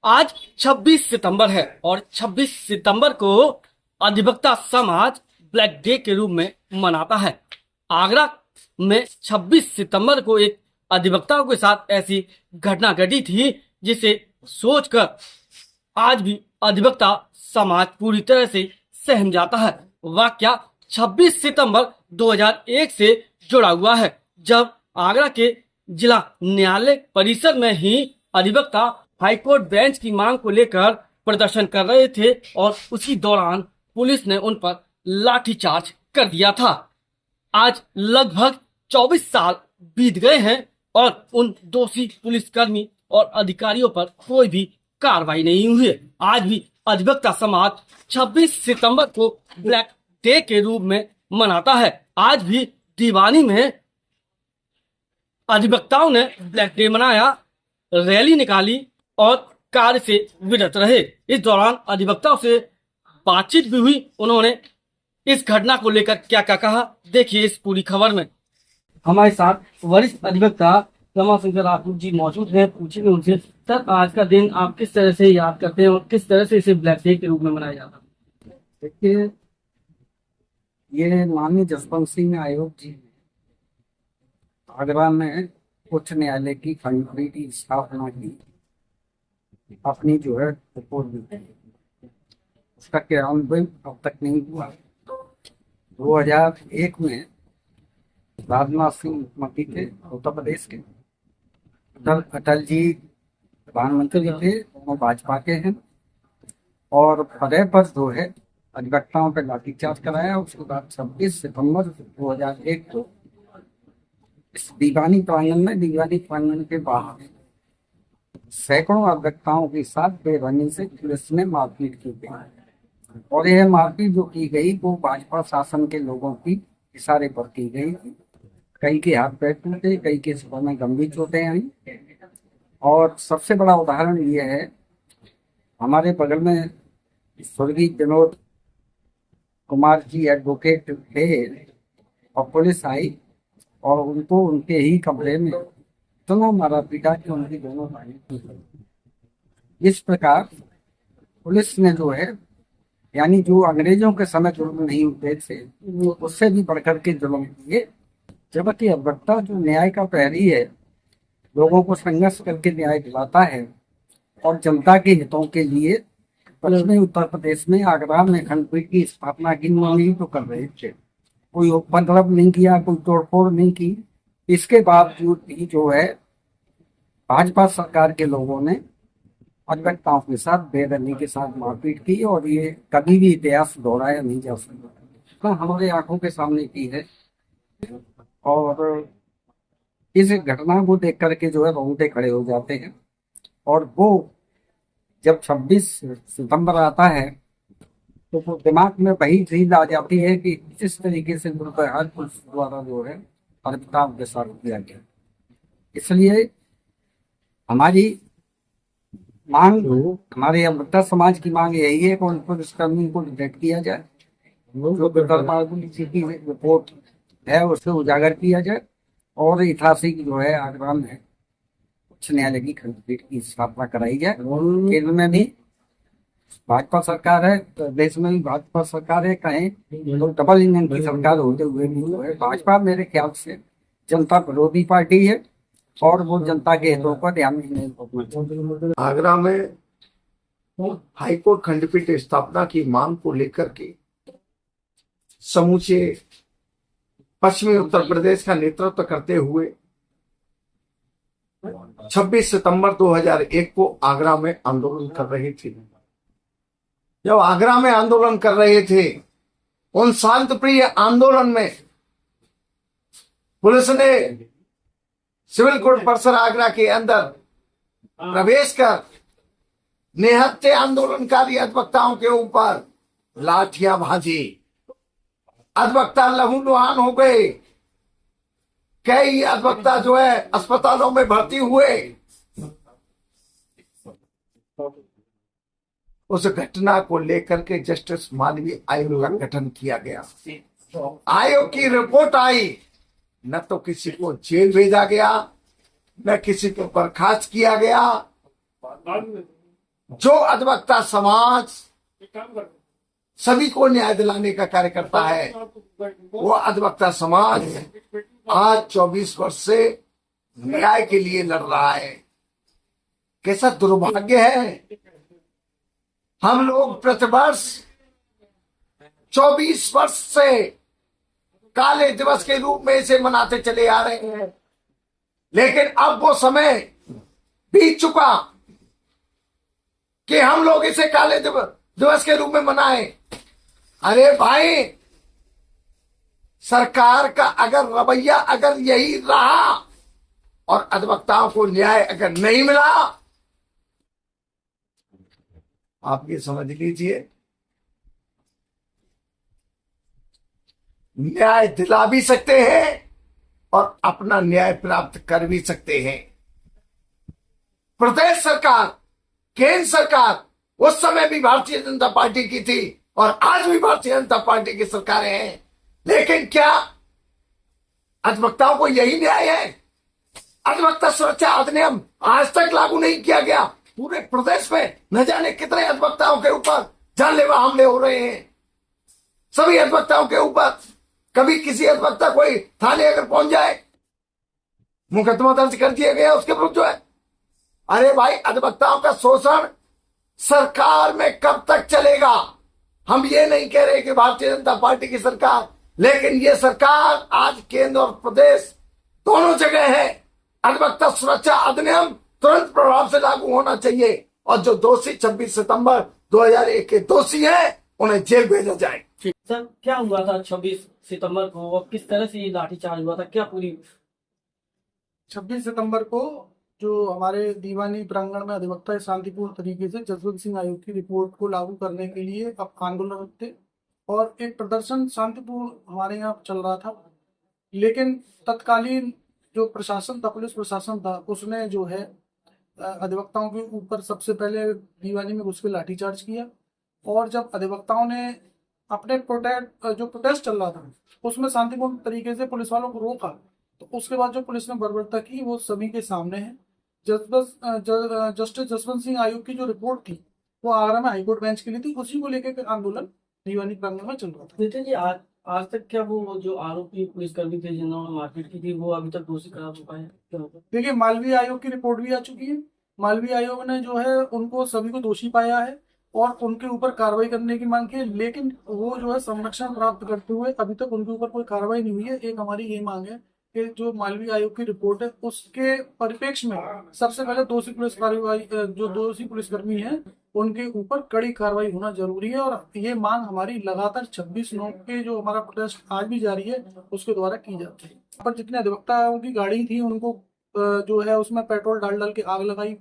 आज 26 सितंबर है और 26 सितंबर को अधिवक्ता समाज ब्लैक डे के रूप में मनाता है। आगरा में 26 सितंबर को एक अधिवक्ताओं के साथ ऐसी घटना घटी थी जिसे सोचकर आज भी अधिवक्ता समाज पूरी तरह से सहम जाता है। वाकया 26 सितंबर 2001 से जुड़ा हुआ है, जब आगरा के जिला न्यायालय परिसर में ही अधिवक्ता हाईकोर्ट बेंच की मांग को लेकर प्रदर्शन कर रहे थे और उसी दौरान पुलिस ने उन पर लाठीचार्ज कर दिया था। आज लगभग 24 साल बीत गए हैं और उन दोषी पुलिसकर्मी और अधिकारियों पर कोई भी कार्रवाई नहीं हुई है। आज भी अधिवक्ता समाज 26 सितंबर को ब्लैक डे के रूप में मनाता है। आज भी दीवानी में अधिवक्ताओं ने ब्लैक डे मनाया, रैली निकाली और कार्य से विरत रहे। इस दौरान अधिवक्ताओं से बातचीत भी हुई। उन्होंने इस घटना को लेकर क्या क्या कहा, देखिए इस पूरी खबर में। हमारे साथ वरिष्ठ अधिवक्ता रमाशंकर राठौर जी मौजूद हैं। पूछेंगे उनसे, सर आज का दिन आप किस तरह से याद करते हैं और किस तरह से इसे ब्लैक डे के रूप में मनाया जाता है? देखिए, ये माननीय जसवंत सिंह आयोग जी ने आगरा में उच्च न्यायालय की खंडपीठ की स्थापना की, अपनी जो है रिपोर्ट दी। उसका क्रियान्वयन अब तक नहीं हुआ। 2001 में राजनाथ सिंह मुख्यमंत्री थे उत्तर प्रदेश के, अटल जी प्रधानमंत्री थे, दोनों भाजपा के हैं, और फतेह पर जो है अधिवक्ताओं पर लाठीचार्ज कराया। उसके बाद 26 सितंबर 2001 को इस दीवानी प्रांगण के बाहर सैकड़ों अधिवक्ताओं के साथ बेरहमी से पुलिस ने मारपीट की गई, और यह मारपीट जो की गई वो भाजपा शासन के लोगों की इशारे पर की गई थी। कई के हाथ पैर टूटे, कई के सिर में गंभीर चोटें आई। और सबसे बड़ा उदाहरण ये है, हमारे बगल में स्वर्गीय विनोद कुमार जी एडवोकेट थे, और पुलिस आई और उनको उनके ही कमरे में इतना मारा पीटा कि उनकी दोनों भाई। इस प्रकार पुलिस ने जो है, यानी जो अंग्रेजों के समय जुल्म नहीं होते थे उससे भी बढ़कर के जुल्म किए। जबकि अधिवक्ता जो न्याय का प्रहरी है, लोगों को संघर्ष करके न्याय दिलाता है और जनता के हितों के लिए पश्चिमी उत्तर प्रदेश में आगरा में खंडपीठ की स्थापना की मांग तो कर रहे थे। कोई उपद्रव नहीं किया, कोई तोड़फोड़ नहीं की। इसके बावजूद भी जो है भाजपा सरकार के लोगों ने अधिवक्ताओं के साथ बेरहमी के साथ मारपीट की, और ये कभी भी इतिहास दोहराया नहीं जा सकता। तो हमारे आंखों के सामने की है, और इस घटना को देख करके जो है रोंगटे खड़े हो जाते हैं। और वो जब 26 सितंबर आता है तो वो दिमाग में वही चीज आ जाती है कि किस तरीके से दुर्व्यवहार पुलिस द्वारा जो है अधिवक्ताओं के साथ किया गया। इसलिए हमारी मांग, हमारे अधिवक्ता समाज की मांग यही है कि उन पुलिसकर्मी को डिटेक्ट किया जाए, जो की रिपोर्ट है उसे उजागर किया जाए, और ऐतिहासिक जो है आगरा में उच्च न्यायालय की खंडपीठ की स्थापना कराई जाए। केंद्र में भी भाजपा सरकार है, प्रदेश में भी भाजपा सरकार है, कहें तो डबल इंजन की सरकार होते हुए भी जो है भाजपा मेरे ख्याल से जनता विरोधी पार्टी है, और वो जनता के हितों पर ध्यान नहीं रखना चाहती। आगरा में हाईकोर्ट खंडपीठ स्थापना की मांग को लेकर के समूचे पश्चिमी उत्तर प्रदेश का नेतृत्व करते हुए 26 सितंबर 2001 को आगरा में आंदोलन कर रहे थे। जब आगरा में आंदोलन कर रहे थे, उन शांतिप्रिय आंदोलन में पुलिस ने सिविल कोर्ट परिसर आगरा के अंदर प्रवेश कर निहत्थे आंदोलनकारी अधिवक्ताओं के ऊपर लाठियां भाजी। अधिवक्ता लहूलुहान हो गए। कई अधिवक्ता जो है अस्पतालों में भर्ती हुए। उस घटना को लेकर के जस्टिस मानवीय आयोग का गठन किया गया। आयोग की रिपोर्ट आई, न तो किसी को जेल भेजा गया, न किसी को बर्खास्त किया गया। जो अधिवक्ता समाज सभी को न्याय दिलाने का कार्य करता है, वो अधिवक्ता समाज आज 24 वर्ष से न्याय के लिए लड़ रहा है। कैसा दुर्भाग्य है, हम लोग प्रतिवर्ष 24 वर्ष से काले दिवस के रूप में इसे मनाते चले आ रहे हैं, लेकिन अब वो समय बीत चुका कि हम लोग इसे काले दिवस के रूप में मनाएं। अरे भाई, सरकार का अगर रवैया अगर यही रहा और अधिवक्ताओं को न्याय अगर नहीं मिला, आप ये समझ लीजिए न्याय दिला भी सकते हैं और अपना न्याय प्राप्त कर भी सकते हैं। प्रदेश सरकार, केंद्र सरकार उस समय भी भारतीय जनता पार्टी की थी और आज भी भारतीय जनता पार्टी की सरकारें हैं, लेकिन क्या अधिवक्ताओं को यही न्याय है? अधिवक्ता सुरक्षा अधिनियम आज तक लागू नहीं किया गया। पूरे प्रदेश में न जाने कितने अधिवक्ताओं के ऊपर जानलेवा हमले हो रहे हैं। सभी अधिवक्ताओं के ऊपर, कभी किसी अधिवक्ता कोई थाने अगर पहुंच जाए, मुकदमा दर्ज कर दिया गया उसके विरुद्ध जो है। अरे भाई, अधिवक्ताओं का शोषण सरकार में कब तक चलेगा? हम ये नहीं कह रहे कि भारतीय जनता पार्टी की सरकार, लेकिन ये सरकार आज केंद्र और प्रदेश दोनों जगह है। अधिवक्ता सुरक्षा अधिनियम तुरंत प्रभाव से लागू होना चाहिए और जो दोषी 26 सितंबर 2001 के दोषी हैं उन्हें जेल भेजा जाए। सर, क्या हुआ था 26 सितंबर को और किस तरह से ये लाठीचार्ज हुआ था? क्या पूरी 26 सितंबर को जो हमारे दीवानी प्रांगण में अधिवक्ता शांतिपूर्ण तरीके से जसवंत सिंह आयोग की रिपोर्ट को लागू करने के लिए अब आंदोलन थे और एक प्रदर्शन शांतिपूर्ण हमारे यहाँ चल रहा था, लेकिन तत्कालीन जो प्रशासन था, पुलिस प्रशासन था, उसने जो है अधिवक्ताओं के ऊपर सबसे पहले दीवानी में घुस के लाठीचार्ज किया। और जब अधिवक्ताओं ने अपने प्रोटेस्ट चल रहा था उसमें शांतिपूर्ण तरीके से पुलिस वालों को रोका, तो उसके बाद जो पुलिस ने बर्बरता की वो सभी के सामने है। जस्टिस जसवंत सिंह आयोग की जो रिपोर्ट थी वो आगरा में हाईकोर्ट बेंच के लिए थी, उसी को लेकर आंदोलन दीवानी प्रांगण में चल रहा था। नितिन जी, आज तक क्या वो जो आरोपी पुलिसकर्मी थे जिन्होंने मारपीट की थी वो अभी तक दोषी करार हो पाए? क्या होगा? देखिए, मालवीय आयोग की रिपोर्ट भी आ चुकी है। मालवीय आयोग ने जो है उनको सभी को दोषी पाया है और उनके ऊपर कार्रवाई करने की मांग की है, लेकिन वो जो है संरक्षण प्राप्त करते हुए अभी तक उनके ऊपर कोई कार्रवाई नहीं हुई है। एक हमारी ये मांग है कि जो मालवीय आयोग की रिपोर्ट है उसके परिप्रेक्ष्य में सबसे पहले दोषी पुलिस कार्रवाई, जो दोषी पुलिसकर्मी हैं उनके ऊपर कड़ी कार्रवाई होना जरूरी है। और ये मांग हमारी लगातार 26/9 के जो हमारा प्रोटेस्ट आज भी जारी है उसके द्वारा की जाती है। पर जितने अधिवक्ताओं की गाड़ी थी उनको जो है उसमें पेट्रोल डाल डाल के आग लगाई,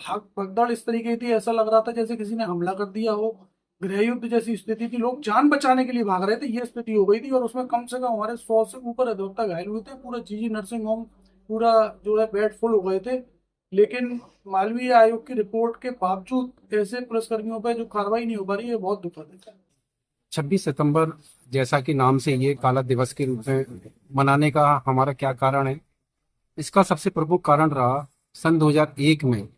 भगदड़ इस तरीके की थी, ऐसा लग रहा था जैसे किसी ने हमला कर दिया हो, गृह युद्ध जैसी स्थिति थी, लोग जान बचाने के लिए भाग रहे थे, ये स्थिति हो गई थी। और उसमें कम से कम हमारे 100 से ऊपर अधिवक्ता घायल हुए थे, पूरा जीजी नर्सिंग होम पूरा जो है बेड फुल हो गए थे। लेकिन मालवीय आयोग की रिपोर्ट के बावजूद ऐसे पुलिसकर्मियों पर जो कार्रवाई नहीं हो पा रही है, बहुत दुखद है। 26 सितंबर जैसा कि नाम से ये काला दिवस के रूप में मनाने का हमारा क्या कारण है? इसका सबसे प्रमुख कारण रहा सन 2001 में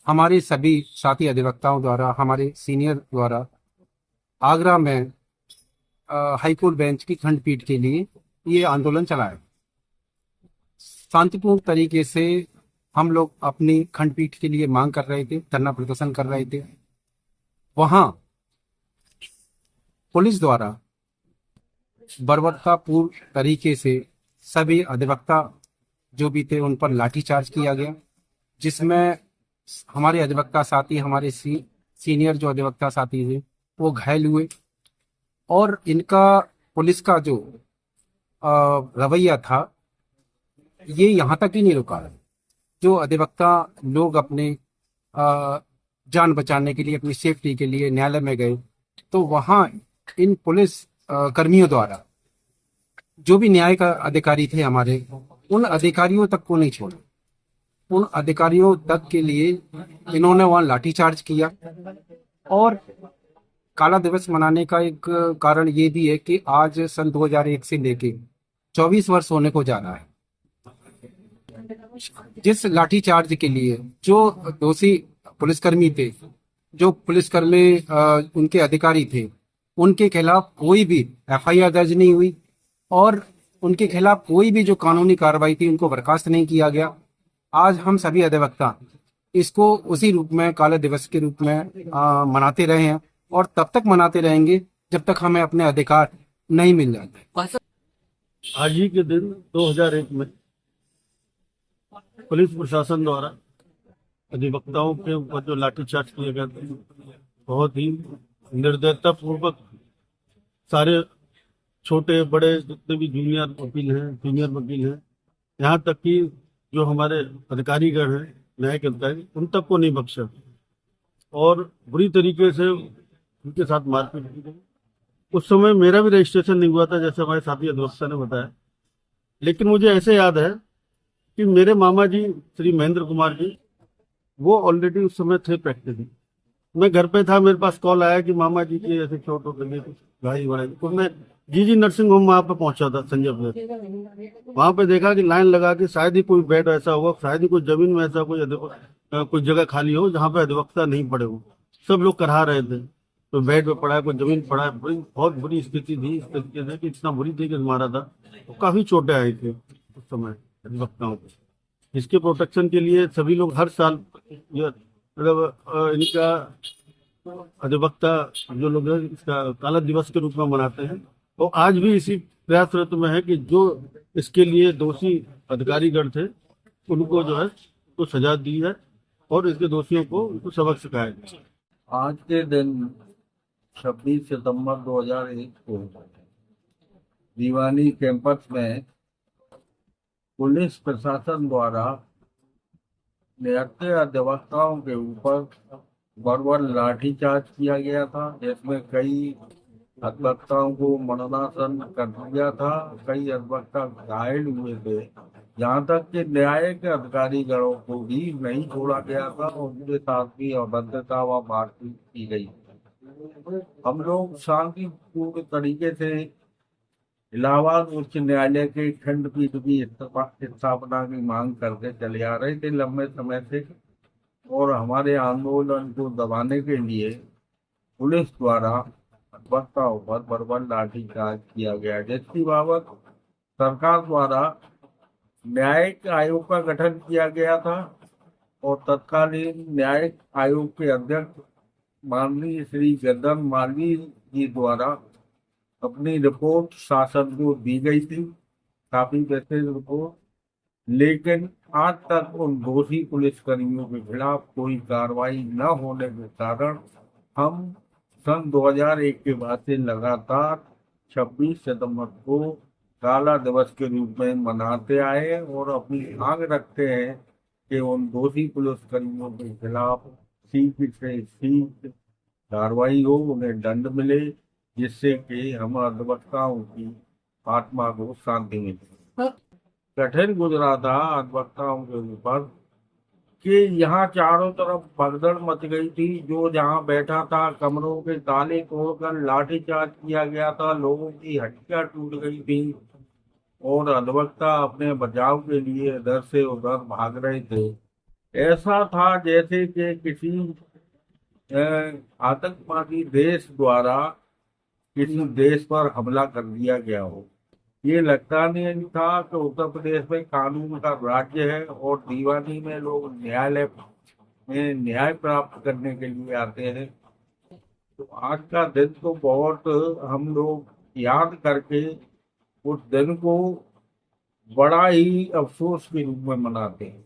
हमारे सभी साथी अधिवक्ताओं द्वारा, हमारे सीनियर द्वारा आगरा में हाईकोर्ट बेंच की खंडपीठ के लिए ये आंदोलन चलाया। शांतिपूर्ण तरीके से हम लोग अपनी खंडपीठ के लिए मांग कर रहे थे, धरना प्रदर्शन कर रहे थे। वहां पुलिस द्वारा बर्बरतापूर्ण तरीके से सभी अधिवक्ता जो भी थे उन पर लाठीचार्ज किया गया, जिसमें हमारे अधिवक्ता साथी, हमारे सीनियर जो अधिवक्ता साथी थे वो घायल हुए। और इनका पुलिस का जो रवैया था ये यहाँ तक ही नहीं रुका। जो अधिवक्ता लोग अपने जान बचाने के लिए, अपनी सेफ्टी के लिए न्यायालय में गए, तो वहाँ इन पुलिस कर्मियों द्वारा जो भी न्याय का अधिकारी थे हमारे, उन अधिकारियों तक को नहीं छोड़ा। उन अधिकारियों तक के लिए इन्होंने वहां लाठीचार्ज किया। और काला दिवस मनाने का एक कारण ये भी है कि आज सन 2001 से लेके 24 वर्ष होने को जा रहा है। जिस लाठीचार्ज के लिए जो दोषी पुलिसकर्मी थे, जो पुलिसकर्मी उनके अधिकारी थे, उनके खिलाफ कोई भी एफआईआर दर्ज नहीं हुई और उनके खिलाफ कोई भी जो कानूनी कार्रवाई थी उनको बर्खास्त नहीं किया गया। आज हम सभी अधिवक्ता इसको उसी रूप में, काला दिवस के रूप में मनाते रहे हैं और तब तक मनाते रहेंगे जब तक हमें अपने अधिकार नहीं मिल जाते। आज ही के दिन 2001 में पुलिस प्रशासन द्वारा अधिवक्ताओं के ऊपर जो लाठीचार्ज किया गया था, बहुत ही निर्दयता पूर्वक सारे छोटे बड़े जितने भी जूनियर वकील हैं, सीनियर वकील हैं, यहाँ तक कि जो हमारे अधिकारीगण हैं, न्यायिक अधिकारी, उन तक को नहीं बख्शा और बुरी तरीके से उनके साथ मारपीट की गई। उस समय मेरा भी रजिस्ट्रेशन नहीं हुआ था, जैसे हमारे साथी अधिवक्ता ने बताया, लेकिन मुझे ऐसे याद है कि मेरे मामा जी श्री महेंद्र कुमार जी, वो ऑलरेडी उस समय थे प्रैक्टिस में। मैं घर पे था, मेरे पास कॉल आया कि मामा जी की ऐसे चोट हो गई, घाई हो रही, तो मैं जी नर्सिंग होम वहाँ पे पहुंचा था संजय पुर। वहाँ पे देखा कि लाइन लगा के शायद ही कोई बेड ऐसा होगा, शायद ही कोई जमीन में ऐसा कोई जगह खाली हो जहाँ पे अधिवक्ता नहीं पड़े हो। सब लोग करा रहे थे, तो बेड पे पड़ा है, कोई जमीन पड़ा है। बहुत बुरी स्थिति थी, इस तरीके से कि इतना बुरी तरीके से मारा था। तो काफी चोटें आई थी उस समय अधिवक्ताओं को। इसके प्रोटेक्शन के लिए सभी लोग हर साल मतलब इनका अधिवक्ता जो लोग हैं इसका काला दिवस के रूप में मनाते हैं। तो आज भी इसी प्रयासरत में है कि जो इसके लिए दोषी अधिकारीगण थे उनको जो है तो सजा दी जाए और इसके दोषियों को उनको सबक सिखाया जाए। आज के दिन 26 सितंबर 2001 को दीवानी कैंपस में पुलिस प्रशासन द्वारा निहत्थे अधिवक्ताओं के ऊपर बर्बर लाठीचार्ज किया गया था, जिसमें कई अधिवक्ताओं को मरणासन कर दिया था। कई अधिवक्ता घायल हुए थे, यहाँ तक कि न्यायिक अधिकारीगणों को भी नहीं छोड़ा गया था और उनके साथ भी अभद्रता व मारपीट की गई। हम लोग शांतिपूर्ण तरीके से इलाहाबाद उच्च न्यायालय के खंडपीठ की स्थापना की मांग करके चले आ रहे थे लंबे समय से, और हमारे आंदोलन को दबाने के लिए पुलिस द्वारा अधिवक्ताओं पर बर्बर लाठीचार्ज किया गया, जिसकी बाबत सरकार द्वारा न्यायिक आयोग का गठन किया गया था और तत्कालीन न्यायिक आयोग के अध्यक्ष माननीय श्री गर्दन मालवीय जी द्वारा अपनी रिपोर्ट शासन को दी गई थी, काफी विस्तृत रिपोर्ट। लेकिन आज तक उन दोषी पुलिसकर्मियों के खिलाफ कोई कार्रवाई न होने के कारण हम सन 2001 के बाद से लगातार 26 सितंबर को काला दिवस के रूप में मनाते आए और अपनी मांग रखते हैं कि उन दोषी पुलिसकर्मियों के खिलाफ शीघ्र से शीघ्र कार्रवाई हो, उन्हें दंड मिले, जिससे कि हम अधिवक्ताओं की आत्मा को शांति मिले। कठिन गुजरा था अधिवक्ताओं के ऊपर कि यहाँ चारों तरफ भगदड़ मच गई थी। जो जहाँ बैठा था कमरों के ताले तोड़कर लाठीचार्ज किया गया था, लोगों की हड्डियां टूट गई थी और अधिवक्ता अपने बचाव के लिए इधर से उधर भाग रहे थे। ऐसा था जैसे कि किसी आतंकवादी देश द्वारा किसी देश पर हमला कर दिया गया हो। ये लगता नहीं था कि उत्तर प्रदेश में कानून का राज्य है और दीवानी में लोग न्यायालय में न्याय प्राप्त करने के लिए आते हैं। तो आज का दिन तो बहुत हम लोग याद करके उस दिन को बड़ा ही अफसोस के रूप में मनाते हैं।